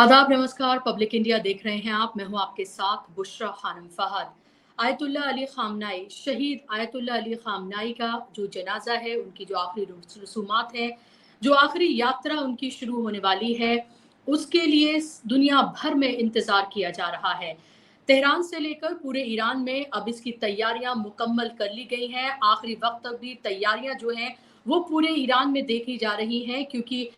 आदाब, नमस्कार। Public India देख रहे हैं आप। मैं हूं आपके साथ Bushra Khanam Fahad. Ayatollah Ali Khamenei, शहीद आयतुल्लाह अली खामनाई का जो जनाजा है, उनकी जो आखिरी रसूमात है, जो आखिरी यात्रा उनकी शुरू होने वाली है, उसके लिए दुनिया भर में इंतजार किया जा रहा है। तेहरान से लेकर पूरे ईरान में अब इसकी तैयारियां मुकम्मल कर ली गई हैं। आखिरी वक्त तक भी तैयारियां जो हैं वो पूरे ईरान में देखी जा रही हैं, क्योंकि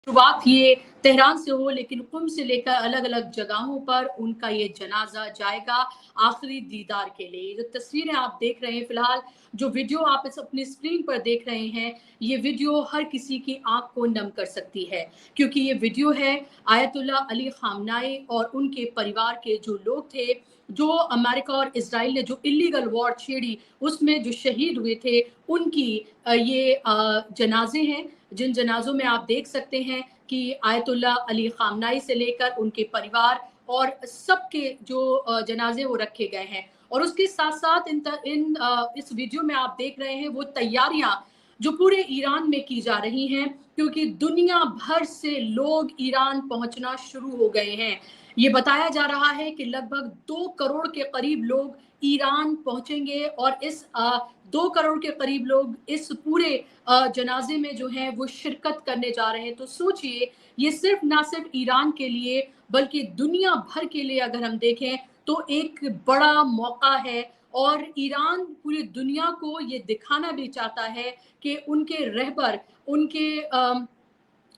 शुरुआत ये तेहरान से हो, लेकिन कुम से लेकर अलग अलग जगहों पर उनका ये जनाजा जाएगा आखिरी दीदार के लिए। जो तस्वीरें आप देख रहे हैं फिलहाल, जो वीडियो आप इस अपनी स्क्रीन पर देख रहे हैं, ये वीडियो हर किसी की आंख को नम कर सकती है, क्योंकि ये वीडियो है आयतुल्लाह अली खामनाई और उनके परिवार के जो लोग थे, जो अमेरिका और इसराइल ने जो इलीगल वॉर छेड़ी उसमें जो शहीद हुए थे, उनकी ये जनाजे हैं, जिन जनाजों में आप देख सकते हैं कि आयतुल्लाह अली खामनाई से लेकर उनके परिवार और सबके जो जनाजे वो रखे गए हैं। और उसके साथ साथ इस वीडियो में आप देख रहे हैं वो तैयारियां जो पूरे ईरान में की जा रही हैं, क्योंकि दुनिया भर से लोग ईरान पहुंचना शुरू हो गए हैं। ये बताया जा रहा है कि लगभग 2 करोड़ के करीब लोग ईरान पहुंचेंगे और इस 2 करोड़ के करीब लोग इस पूरे जनाजे में जो है वो शिरकत करने जा रहे हैं। तो सोचिए, ये सिर्फ ना सिर्फ ईरान के लिए बल्कि दुनिया भर के लिए अगर हम देखें तो एक बड़ा मौका है। और ईरान पूरी दुनिया को ये दिखाना भी चाहता है कि उनके रहबर, उनके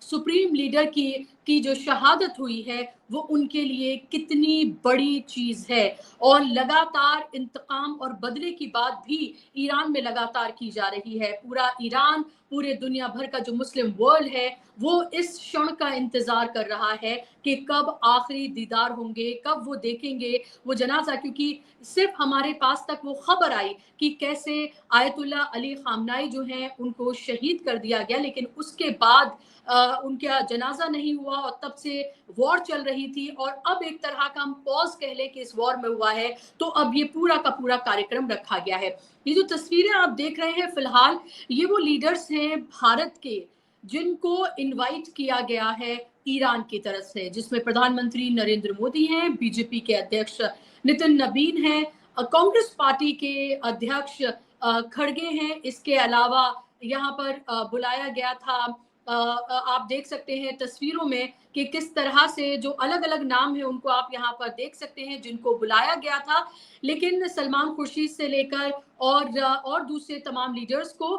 सुप्रीम लीडर की जो शहादत हुई है वो उनके लिए कितनी बड़ी चीज है। और लगातार इंतकाम और बदले की बात भी ईरान में लगातार की जा रही है। पूरा ईरान, पूरे दुनिया भर का जो मुस्लिम वर्ल्ड है, वो इस क्षण का इंतजार कर रहा है कि कब आखिरी दीदार होंगे, कब वो देखेंगे वो जनाजा। क्योंकि सिर्फ हमारे पास तक वो खबर आई कि कैसे आयतुल्लाह अली खामनाई जो हैं उनको शहीद कर दिया गया, लेकिन उसके बाद उनका जनाजा नहीं हुआ और तब से वॉर चल रही थी। और अब एक तरह का हम पॉज कह लें कि इस वॉर में हुआ है, तो अब ये पूरा का पूरा कार्यक्रम रखा गया है। ये जो तस्वीरें आप देख रहे हैं फिलहाल, ये वो लीडर्स हैं भारत के जिनको इनवाइट किया गया है ईरान की तरफ से, जिसमें प्रधानमंत्री नरेंद्र मोदी हैं, बीजेपी के अध्यक्ष नितिन नबीन हैं, कांग्रेस पार्टी के अध्यक्ष खड़गे हैं। इसके अलावा यहाँ पर बुलाया गया था, आप देख सकते हैं तस्वीरों में कि किस तरह से जो अलग अलग नाम है उनको आप यहाँ पर देख सकते हैं जिनको बुलाया गया था। लेकिन सलमान खुर्शीद से लेकर और दूसरे तमाम लीडर्स को,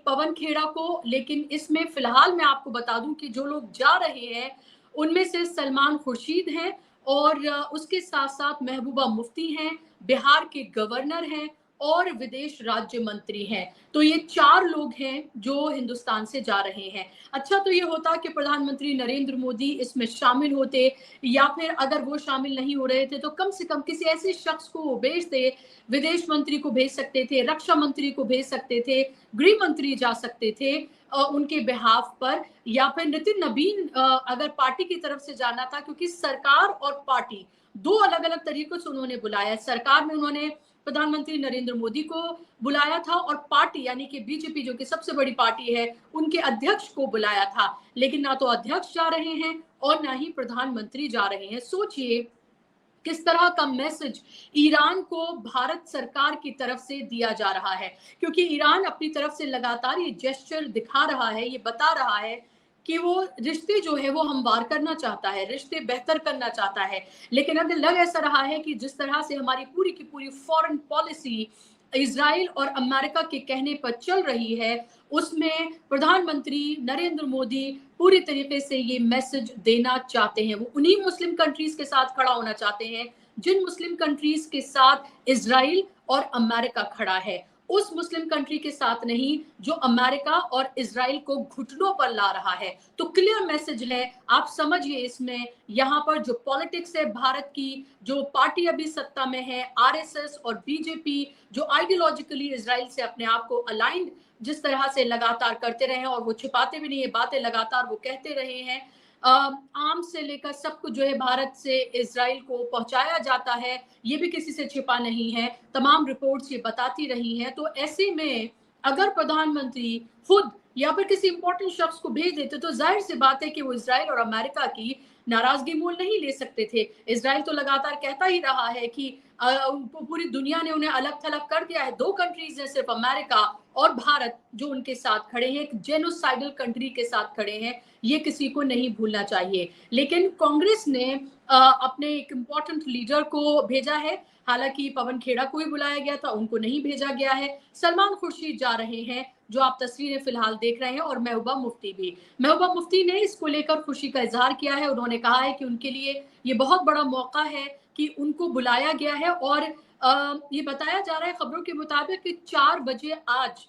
पवन खेड़ा को, लेकिन इसमें फिलहाल मैं आपको बता दूं कि जो लोग जा रहे हैं उनमें से सलमान खुर्शीद हैं और उसके साथ साथ महबूबा मुफ्ती हैं, बिहार के गवर्नर हैं और विदेश राज्य मंत्री हैं। तो ये 4 लोग हैं जो हिंदुस्तान से जा रहे हैं। अच्छा, तो ये होता कि प्रधानमंत्री नरेंद्र मोदी इसमें शामिल होते, या फिर अगर वो शामिल नहीं हो रहे थे तो कम से कम किसी ऐसे शख्स को वो भेजते। विदेश मंत्री को भेज सकते थे, रक्षा मंत्री को भेज सकते थे, गृह मंत्री जा सकते थे उनके बिहाफ पर, या फिर नितिन नबीन अगर पार्टी की तरफ से जाना था, क्योंकि सरकार और पार्टी 2 अलग अलग तरीकों से उन्होंने बुलाया। सरकार में उन्होंने प्रधानमंत्री नरेंद्र मोदी को बुलाया था और पार्टी यानी कि बीजेपी जो कि सबसे बड़ी पार्टी है, उनके अध्यक्ष को बुलाया था। लेकिन ना तो अध्यक्ष जा रहे हैं और ना ही प्रधानमंत्री जा रहे हैं। सोचिए किस तरह का मैसेज ईरान को भारत सरकार की तरफ से दिया जा रहा है, क्योंकि ईरान अपनी तरफ से लगातार ये जेस्चर दिखा रहा है, ये बता रहा है कि वो रिश्ते जो है वो हमवार करना चाहता है, रिश्ते बेहतर करना चाहता है। लेकिन अब लग ऐसा रहा है कि जिस तरह से हमारी पूरी की पूरी फॉरेन पॉलिसी इजराइल और अमेरिका के कहने पर चल रही है, उसमें प्रधानमंत्री नरेंद्र मोदी पूरी तरीके से ये मैसेज देना चाहते हैं। वो उन्हीं मुस्लिम कंट्रीज के साथ खड़ा होना चाहते हैं जिन मुस्लिम कंट्रीज के साथ इजराइल और अमेरिका खड़ा है, उस मुस्लिम कंट्री के साथ नहीं जो अमेरिका और इजराइल को घुटनों पर ला रहा है। तो क्लियर मैसेज है, आप समझिए इसमें। यहाँ पर जो पॉलिटिक्स है भारत की, जो पार्टी अभी सत्ता में है आरएसएस और बीजेपी, जो आइडियोलॉजिकली इजराइल से अपने आप को अलाइंड जिस तरह से लगातार करते रहे हैं, और वो छिपाते भी नहीं, ये बातें लगातार वो कहते रहे हैं। आम से लेकर सब कुछ जो है भारत से इजराइल को पहुंचाया जाता है, ये भी किसी से छिपा नहीं है, तमाम रिपोर्ट्स ये बताती रही हैं। तो ऐसे में अगर प्रधानमंत्री खुद या फिर किसी इंपॉर्टेंट शख्स को भेज देते तो जाहिर सी बात है कि वो इसराइल और अमेरिका की नाराजगी मोल नहीं ले सकते थे। इसराइल तो लगातार कहता ही रहा है कि पूरी दुनिया ने उन्हें अलग थलग कर दिया है। दो कंट्रीज हैं सिर्फ, अमेरिका और भारत, जो उनके साथ खड़े हैं, एक जेनोसाइडल कंट्री के साथ खड़े हैं। ये किसी को नहीं भूलना चाहिए। लेकिन कांग्रेस ने अपने एक इम्पोर्टेंट लीडर को भेजा है। हालांकि पवन खेड़ा को ही बुलाया गया था, उनको नहीं भेजा गया है। सलमान खुर्शीद जा रहे हैं, जो आप तस्वीरें फिलहाल देख रहे हैं, और महबूबा मुफ्ती भी। महबूबा मुफ्ती ने इसको लेकर खुशी का इजहार किया है। उन्होंने कहा है कि उनके लिए ये बहुत बड़ा मौका है कि उनको बुलाया गया है। और ये बताया जा रहा है खबरों के मुताबिक कि 4 बजे आज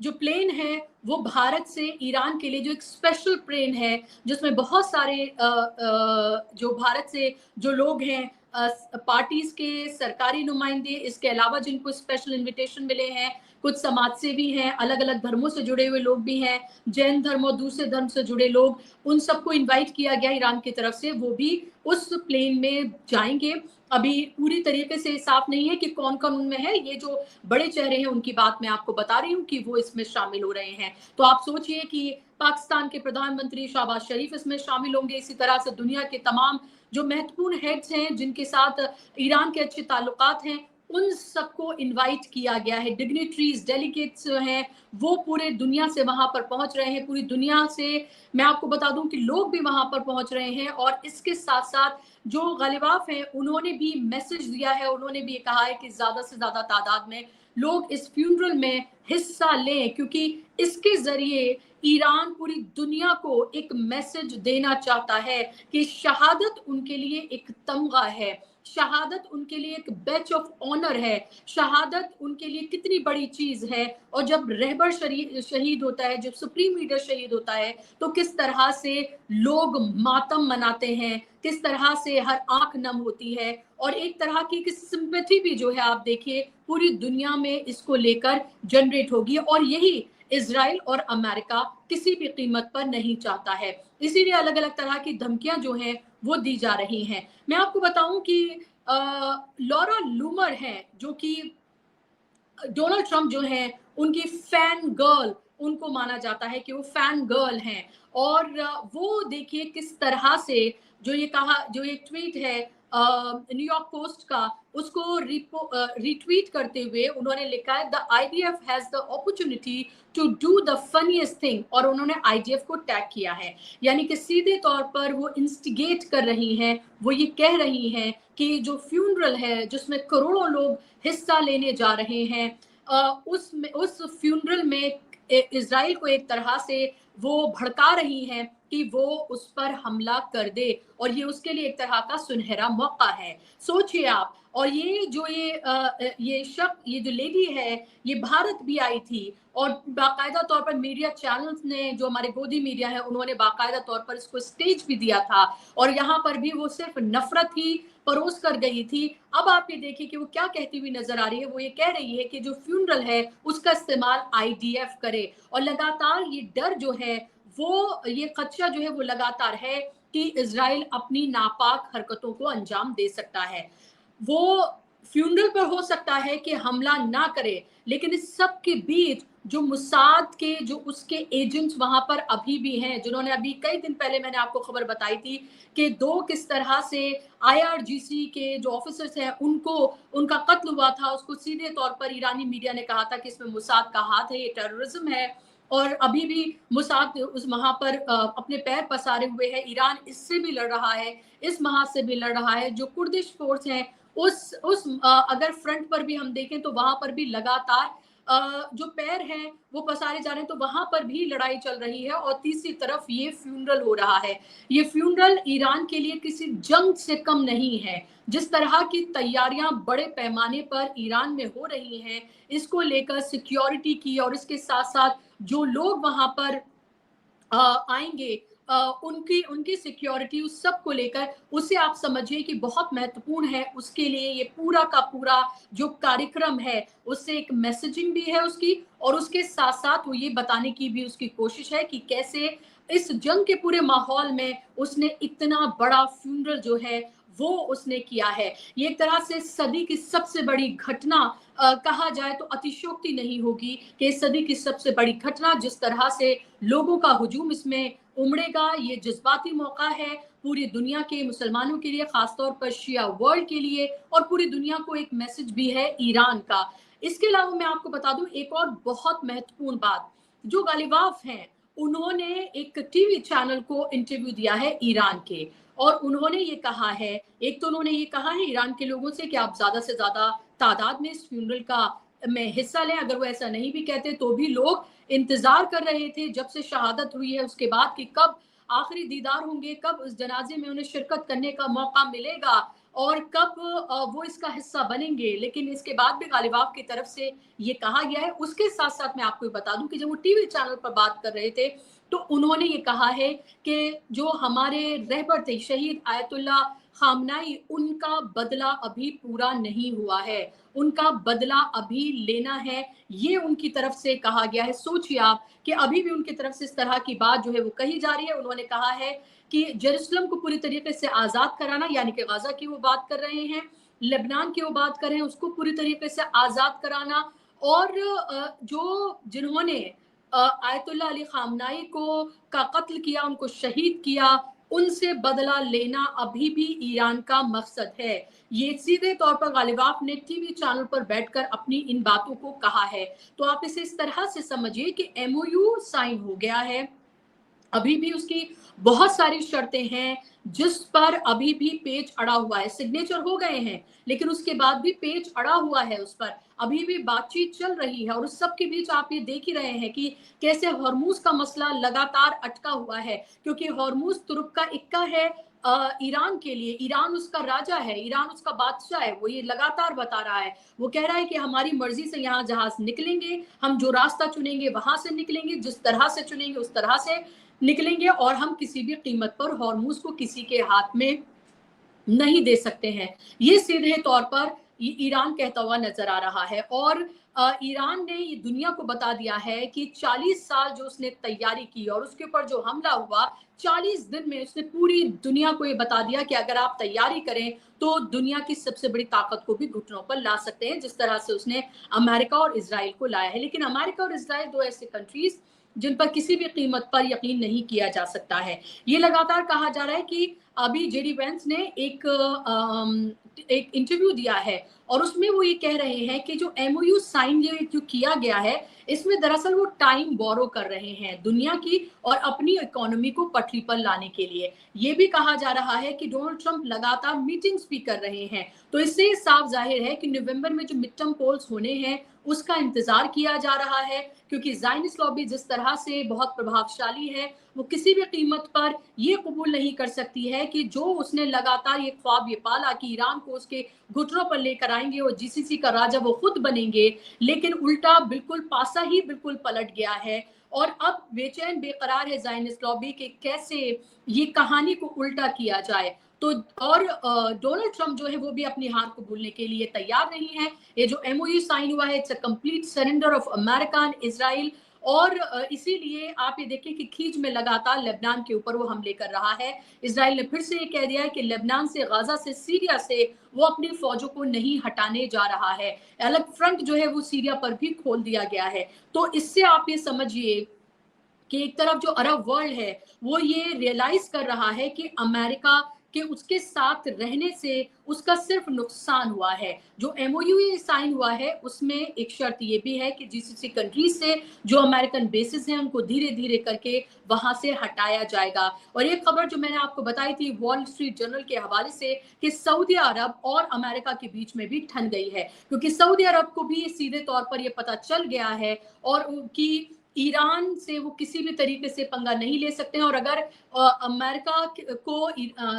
जो प्लेन है वो भारत से ईरान के लिए, जो एक स्पेशल प्लेन है जिसमें बहुत सारे जो भारत से जो लोग हैं, पार्टीज के सरकारी नुमाइंदे, इसके अलावा जिनको स्पेशल इनविटेशन मिले हैं, कुछ समाज सेवी हैं, अलग अलग धर्मों से जुड़े हुए लोग भी हैं, जैन धर्म और दूसरे धर्म से जुड़े लोग, उन सबको इनवाइट किया गया ईरान की तरफ से। वो भी उस प्लेन में जाएंगे। अभी पूरी तरीके से साफ नहीं है कि कौन कौन उनमें है। ये जो बड़े चेहरे हैं उनकी बात मैं आपको बता रही हूँ कि वो इसमें शामिल हो रहे हैं। तो आप सोचिए कि पाकिस्तान के प्रधानमंत्री शहबाज शरीफ इसमें शामिल होंगे। इसी तरह से दुनिया के तमाम जो महत्वपूर्ण हेड्स हैं जिनके साथ ईरान के अच्छे ताल्लुकात हैं, उन सबको इनवाइट किया गया है। डिग्निटरीज, डेलीगेट्स हैं, वो पूरे दुनिया से वहां पर पहुंच रहे हैं। पूरी दुनिया से मैं आपको बता दूं कि लोग भी वहां पर पहुंच रहे हैं। और इसके साथ साथ जो गालिबाफ हैं उन्होंने भी मैसेज दिया है, उन्होंने भी कहा है कि ज्यादा से ज्यादा तादाद में लोग इस फ्यूनरल में हिस्सा लें, क्योंकि इसके जरिए ईरान पूरी दुनिया को एक मैसेज देना चाहता है कि शहादत उनके लिए एक तमगा है, शहादत उनके लिए एक बैच ऑफ ऑनर है, शहादत उनके लिए कितनी बड़ी चीज है। और जब रहबर शहीद होता है, जब सुप्रीम लीडर शहीद होता है, तो किस तरह से लोग मातम मनाते हैं, किस तरह से हर आंख नम होती है। और एक तरह की सिंपैथी भी जो है आप देखिए पूरी दुनिया में इसको लेकर जनरेट होगी। और यही इजराइल और अमेरिका किसी भी कीमत पर नहीं चाहता है। इसीलिए अलग अलग तरह की धमकियां जो हैं वो दी जा रही हैं। मैं आपको बताऊं कि लॉरा लूमर हैं, जो कि डोनाल्ड ट्रंप जो है उनकी फैन गर्ल, उनको माना जाता है कि वो फैन गर्ल हैं। और वो देखिए किस तरह से जो ये कहा, जो एक ट्वीट है न्यूयॉर्क पोस्ट का, उसको रिट्वीट करते हुए उन्होंने लिखा है, the IDF has the opportunity to do the funniest thing, और उन्होंने आईडीएफ को टैग किया है। यानी कि सीधे तौर पर वो इंस्टिगेट कर रही हैं, वो ये कह रही हैं कि जो फ्यूनरल है जिसमें करोड़ों लोग हिस्सा लेने जा रहे हैं, उस फ्यूनरल में इजराइल को एक तरह से वो भड़का रही हैं कि वो उस पर हमला कर दे। और ये उसके लिए एक तरह का सुनहरा मौका है, सोचिए आप। और ये जो ये जो लेडी है, ये भारत भी आई थी, और बाकायदा तौर पर मीडिया चैनल्स ने, जो हमारे गोदी मीडिया है, उन्होंने बाकायदा तौर पर इसको स्टेज भी दिया था। और यहाँ पर भी वो सिर्फ नफरत ही परोस कर गई थी। अब आप ये देखिए कि वो क्या कहती हुई नजर आ रही है। वो ये कह रही है कि जो फ्यूनरल है उसका इस्तेमाल आईडीएफ करे। और लगातार ये डर जो है, वो ये खदशा जो है वो लगातार है कि इजराइल अपनी नापाक हरकतों को अंजाम दे सकता है। वो फ्यूनरल पर हो सकता है कि हमला ना करे, लेकिन इस सब के बीच जो मुसाद के जो उसके एजेंट्स वहां पर अभी भी हैं, जिन्होंने अभी कई दिन पहले मैंने आपको खबर बताई थी कि दो किस तरह से आईआरजीसी के जो ऑफिसर्स हैं उनको उनका कत्ल हुआ था। उसको सीधे तौर पर ईरानी मीडिया ने कहा था कि इसमें मुसाद का हाथ है, ये टेररिज्म है। और अभी भी मुसाद उस वहां पर अपने पैर पसारे हुए है। ईरान इससे भी लड़ रहा है, इस महाज से भी लड़ रहा है। जो कुर्दिश फोर्स हैं उस अगर फ्रंट पर भी हम देखें तो वहां पर भी लगातार जो पैर हैं वो पसारे जा रहे हैं, तो वहां पर भी लड़ाई चल रही है। और तीसरी तरफ ये फ्यूनरल हो रहा है। ये फ्यूनरल ईरान के लिए किसी जंग से कम नहीं है। जिस तरह की तैयारियां बड़े पैमाने पर ईरान में हो रही हैं, इसको लेकर सिक्योरिटी की, और इसके साथ साथ जो लोग वहां पर आएंगे, उनकी उनकी सिक्योरिटी, उस सब को लेकर उसे आप समझिए कि बहुत महत्वपूर्ण है। उसके लिए ये पूरा का पूरा जो कार्यक्रम है, उससे एक मैसेजिंग भी है उसकी, और उसके साथ साथ वो ये बताने की भी उसकी कोशिश है कि कैसे इस जंग के पूरे माहौल में उसने इतना बड़ा फ्यूनरल जो है वो उसने किया है। ये एक तरह से सदी की सबसे बड़ी घटना कहा जाए तो अतिशयोक्ति नहीं होगी कि सदी की सबसे बड़ी घटना, जिस तरह से लोगों का हुजूम इसमें उमड़ेगा, ये जज्बाती मौका है पूरी दुनिया के मुसलमानों के लिए, खासतौर पर शिया वर्ल्ड के लिए, और पूरी दुनिया को एक मैसेज भी है ईरान का। इसके अलावा मैं आपको बता दूं एक और बहुत महत्वपूर्ण बात, जो गालिबाफ हैं उन्होंने एक टीवी चैनल को इंटरव्यू दिया है ईरान के, और उन्होंने ये कहा है, एक तो उन्होंने ये कहा है ईरान के लोगों से कि आप ज्यादा से ज्यादा तादाद में इस फ्यूनरल का में हिस्सा लें। अगर वो ऐसा नहीं भी कहते तो भी लोग इंतजार कर रहे थे जब से शहादत हुई है उसके बाद कि कब आखिरी दीदार होंगे, कब उस जनाजे में उन्हें शिरकत करने का मौका मिलेगा और कब वो इसका हिस्सा बनेंगे। लेकिन इसके बाद भी गालिबाफ की तरफ से ये कहा गया है। उसके साथ साथ मैं आपको बता दूं कि जब वो टीवी चैनल पर बात कर रहे थे तो उन्होंने ये कहा है कि जो हमारे रहबर थे शहीद आयतुल्ला खामनाई, उनका बदला अभी पूरा नहीं हुआ है, उनका बदला अभी लेना है, ये उनकी तरफ से कहा गया है। सोचिए आप कि अभी भी उनकी तरफ से इस तरह की बात जो है वो कही जा रही है। उन्होंने कहा है कि जेरूसलम को पूरी तरीके से आज़ाद कराना, यानी कि गाजा की वो बात कर रहे हैं, लेबनान की वो बात कर रहे हैं, उसको पूरी तरीके से आज़ाद कराना, और जो जिन्होंने आयतुल्ला अली खामनाई को का कत्ल किया, उनको शहीद किया, उनसे बदला लेना अभी भी ईरान का मकसद है। ये सीधे तौर पर गालिबाफ ने टीवी चैनल पर बैठकर अपनी इन बातों को कहा है। तो आप इसे इस तरह से समझिए कि एमओयू साइन हो गया है, अभी भी उसकी बहुत सारी शर्तें हैं जिस पर अभी भी पेच अड़ा हुआ है। सिग्नेचर हो गए हैं लेकिन उसके बाद भी पेच अड़ा हुआ है, उस पर अभी भी बातचीत चल रही है। और उस सब के बीच आप ये देख ही रहे हैं कि कैसे हॉर्मूज का मसला लगातार अटका हुआ है, क्योंकि हॉर्मूज तुर्क का इक्का है ईरान के लिए। ईरान उसका राजा है, ईरान उसका बादशाह है। वो ये लगातार बता रहा है, वो कह रहा है कि हमारी मर्जी से यहाँ जहाज निकलेंगे, हम जो रास्ता चुनेंगे वहां से निकलेंगे, जिस तरह से चुनेंगे उस तरह से निकलेंगे, और हम किसी भी कीमत पर हॉर्मूज को किसी के हाथ में नहीं दे सकते हैं। ये सीधे तौर पर ईरान कहता हुआ नजर आ रहा है। और ईरान ने ये दुनिया को बता दिया है कि 40 साल जो उसने तैयारी की और उसके ऊपर जो हमला हुआ, 40 दिन में उसने पूरी दुनिया को ये बता दिया कि अगर आप तैयारी करें तो दुनिया की सबसे बड़ी ताकत को भी घुटनों पर ला सकते हैं, जिस तरह से उसने अमेरिका और इजराइल को लाया है। लेकिन अमेरिका और इजराइल दो ऐसे कंट्रीज जिन पर किसी भी कीमत पर यकीन नहीं किया जा सकता है। ये लगातार कहा जा रहा है कि अभी जेडी वेंस ने एक इंटरव्यू दिया है और उसमें वो ये कह रहे हैं कि जो एमओयू साइन जो किया गया है, इसमें दरअसल वो टाइम बोरो कर रहे हैं दुनिया की और अपनी इकोनॉमी को पटरी पर लाने के लिए। ये भी कहा जा रहा है कि डोनाल्ड ट्रंप लगातार मीटिंग्स भी कर रहे हैं। तो इससे साफ जाहिर है कि नवंबर में जो मिड टर्म पोल्स होने हैं उसका इंतजार किया जा रहा है, क्योंकि ज़ायनिस्ट लॉबी जिस तरह से बहुत प्रभावशाली है, वो किसी भी कीमत पर ये कबूल नहीं कर सकती है कि जो उसने लगातार ये ख्वाब ये पाला कि ईरान को उसके घुटनों पर लेकर आएंगे और जीसीसी का राजा वो खुद बनेंगे, लेकिन उल्टा बिल्कुल पासा ही बिल्कुल पलट गया है। और अब बेचैन बेकरार है ज़ायनिस्ट लॉबी कि कैसे ये कहानी को उल्टा किया जाए। तो और डोनाल्ड ट्रंप जो है वो भी अपनी हार को भूलने के लिए तैयार नहीं है। ये जो एमओयू साइन हुआ है, it's a complete surrender of America and Israel. और इसीलिए आप ये देखिए कि खींच में लगातार लेबनान के ऊपर वो हमले कर रहा है। इजराइल ने फिर से ये कह दिया है कि लेबनान से, गाजा से, सीरिया से वो अपनी फौजों को नहीं हटाने जा रहा है। अलग फ्रंट जो है वो सीरिया पर भी खोल दिया गया है। तो इससे आप ये समझिए कि एक तरफ जो अरब वर्ल्ड है वो ये रियलाइज कर रहा है कि अमेरिका के उसके साथ रहने से उसका सिर्फ नुकसान हुआ है। जो एमओयू साइन हुआ है उसमें एक शर्त ये भी है कि जीसीसी कंट्रीज से जो अमेरिकन बेसिस हैं उनको धीरे धीरे करके वहां से हटाया जाएगा। और ये खबर जो मैंने आपको बताई थी वॉल स्ट्रीट जर्नल के हवाले से कि सऊदी अरब और अमेरिका के बीच में भी ठन गई है, क्योंकि सऊदी अरब को भी सीधे तौर पर ये पता चल गया है और उनकी ईरान से वो किसी भी तरीके से पंगा नहीं ले सकते हैं। और अगर अमेरिका को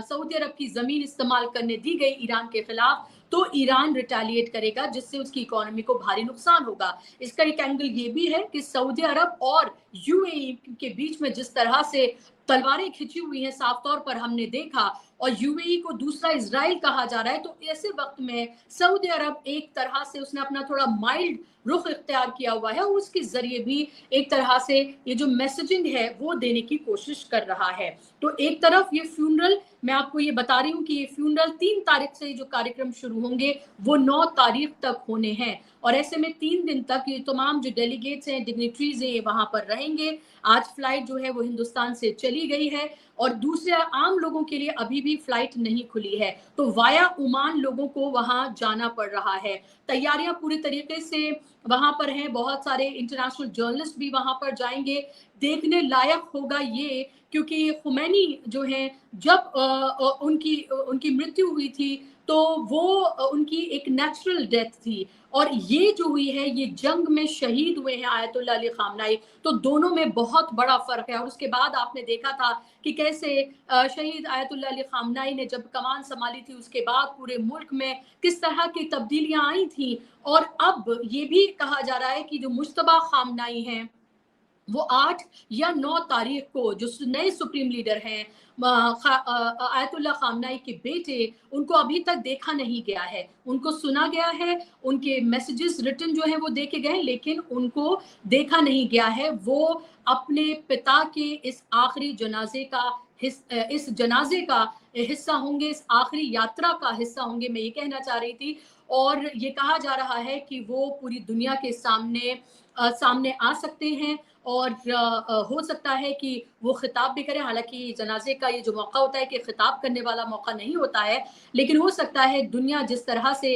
सऊदी अरब की जमीन इस्तेमाल करने दी गई ईरान के खिलाफ तो ईरान रिटेलिएट करेगा, जिससे उसकी इकोनॉमी को भारी नुकसान होगा। इसका एक एंगल ये भी है कि सऊदी अरब और यूएई के बीच में जिस तरह से तलवारें खिंची हुई हैं, साफ तौर पर हमने देखा, और यूएई को दूसरा इजराइल कहा जा रहा है। तो ऐसे वक्त में सऊदी अरब एक तरह से उसने अपना थोड़ा माइल्ड रुख इख्तियार किया हुआ है, और उसके जरिए भी एक तरह से ये जो मैसेजिंग है वो देने की कोशिश कर रहा है। तो एक तरफ ये फ्यूनरल, मैं आपको ये बता रही हूँ कि ये फ्यूनरल 3 तारीख से जो कार्यक्रम शुरू होंगे वो 9 तारीख तक होने हैं, और ऐसे में 3 दिन तक ये तमाम जो डेलीगेट्स हैं, डिग्निटरीज हैं, वहां पर रहेंगे। आज फ्लाइट जो है वो हिंदुस्तान से चली गई है, और दूसरे आम लोगों के लिए अभी भी फ्लाइट नहीं खुली है, तो वाया ओमान लोगों को वहां जाना पड़ रहा है। तैयारियां पूरी तरीके से वहां पर हैं, बहुत सारे इंटरनेशनल जर्नलिस्ट भी वहां पर जाएंगे। देखने लायक होगा ये, क्योंकि खुमैनी जो है, जब उनकी मृत्यु हुई थी तो वो उनकी एक नेचुरल डेथ थी, और ये जो हुई है ये जंग में शहीद हुए हैं आयतुल्लाह अली खामनाई। तो दोनों में बहुत बड़ा फर्क है। और उसके बाद आपने देखा था कि कैसे शहीद आयतुल्लाह अली खामनाई ने जब कमान संभाली थी, उसके बाद पूरे मुल्क में किस तरह की तब्दीलियां आई थी। और अब ये भी कहा जा रहा है कि जो मुश्तबा खामनाई हैं वो 8 या 9 तारीख को जो नए सुप्रीम लीडर हैं आयतुल्लाह खामनाई के बेटे, उनको अभी तक देखा नहीं गया है। उनको सुना गया है, उनके मैसेजेस रिटन जो है वो देखे गए, लेकिन उनको देखा नहीं गया है। वो अपने पिता के इस आखिरी जनाजे का इस जनाजे का हिस्सा होंगे, इस आखिरी यात्रा का हिस्सा होंगे, मैं ये कहना चाह रही थी। और ये कहा जा रहा है कि वो पूरी दुनिया के सामने आ सकते हैं, और हो सकता है कि वो खिताब भी करें। हालांकि जनाजे का ये जो मौका होता है कि खिताब करने वाला मौका नहीं होता है, लेकिन हो सकता है दुनिया जिस तरह से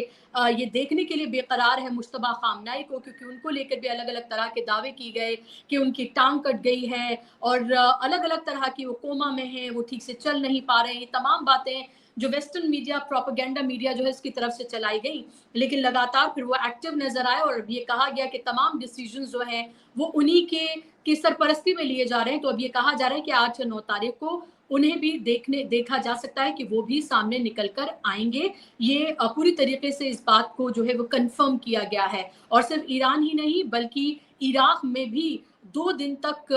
ये देखने के लिए बेकरार है मुश्तबा खामनाई को, क्योंकि उनको लेकर भी अलग अलग तरह के दावे की गए कि उनकी टांग कट गई है, और अलग अलग तरह की वो कोमा में है, वो ठीक से चल नहीं पा रहे हैं। तमाम बातें जो वेस्टर्न मीडिया, प्रोपेगेंडा मीडिया जो है इसकी तरफ से चलाई गई, लेकिन लगातार फिर वो एक्टिव नजर आए, और ये कहा गया कि तमाम डिसीजन जो हैं वो उन्हीं की सरपरस्ती में लिए जा रहे हैं। तो अब ये कहा जा रहा है कि 8 या 9 तारीख को उन्हें भी देखा जा सकता है कि वो भी सामने निकल कर आएंगे। ये पूरी तरीके से इस बात को जो है वो कंफर्म किया गया है। और सिर्फ ईरान ही नहीं बल्कि इराक में भी 2 दिन तक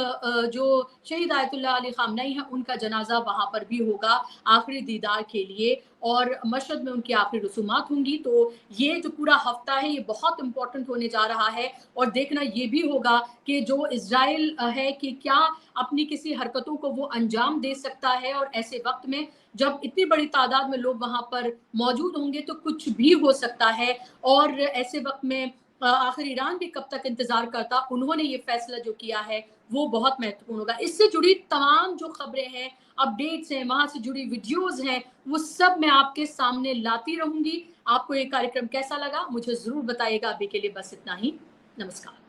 जो शहीद आयतुल्लाह अली खामनाई है उनका जनाजा वहां पर भी होगा आखिरी दीदार के लिए, और मशहद में उनकी आखिरी रसूमात होंगी। तो ये जो पूरा हफ्ता है ये बहुत इंपॉर्टेंट होने जा रहा है, और देखना ये भी होगा कि जो इजराइल है कि क्या अपनी किसी हरकतों को वो अंजाम दे सकता है। और ऐसे वक्त में जब इतनी बड़ी तादाद में लोग वहां पर मौजूद होंगे तो कुछ भी हो सकता है। और ऐसे वक्त में आखिर ईरान भी कब तक इंतजार करता, उन्होंने ये फैसला जो किया है वो बहुत महत्वपूर्ण होगा। इससे जुड़ी तमाम जो खबरें हैं, अपडेट्स हैं, वहां से जुड़ी वीडियोस हैं, वो सब मैं आपके सामने लाती रहूंगी। आपको ये कार्यक्रम कैसा लगा मुझे जरूर बताइएगा। अभी के लिए बस इतना ही। नमस्कार।